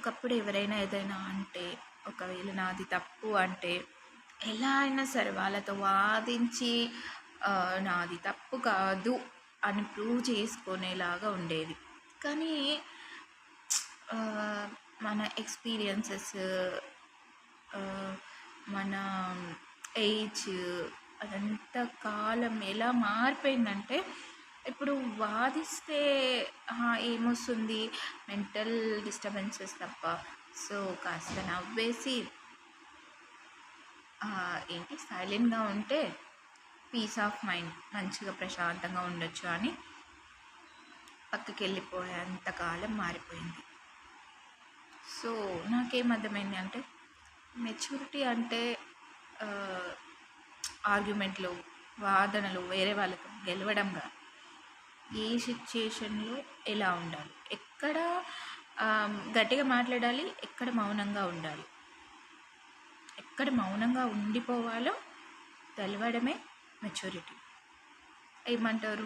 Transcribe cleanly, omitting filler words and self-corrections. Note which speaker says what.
Speaker 1: ఒకప్పుడు ఎవరైనా ఏదైనా అంటే, ఒకవేళ నాది తప్పు అంటే, ఎలా అయినా సరే వాళ్ళతో వాదించి నాది తప్పు కాదు అని ప్రూవ్ చేసుకునేలాగా ఉండేది. కానీ మన ఎక్స్‌పీరియన్సెస్, ఆహ్, మన ఏజ్, అదంతా కాలం ఎలా మారిపోయిందంటే, ఇప్పుడు వాదిస్తే ఏమొస్తుంది, మెంటల్ డిస్టర్బెన్సెస్ తప్ప. సో, కాస్త నవ్వేసి ఏంటి సైలెంట్‌గా ఉంటే పీస్ ఆఫ్ మైండ్, మంచిగా ప్రశాంతంగా ఉండొచ్చు అని పక్కకెళ్ళిపోయేంత కాలం మారిపోయింది. సో, నాకేం అర్థమైంది అంటే, మెచ్యూరిటీ అంటే ఆర్గ్యుమెంట్లు, వాదనలు, వేరే వాళ్ళతో గెలవడం కాదు. ఏ సిచ్యుయేషన్‌లో ఎలా ఉండాలి, ఎక్కడ గట్టిగా మాట్లాడాలి, ఎక్కడ మౌనంగా ఉండాలి, ఎక్కడ మౌనంగా ఉండిపోవాలో తెలవడమే మెచ్యూరిటీ. ఏమంటారు?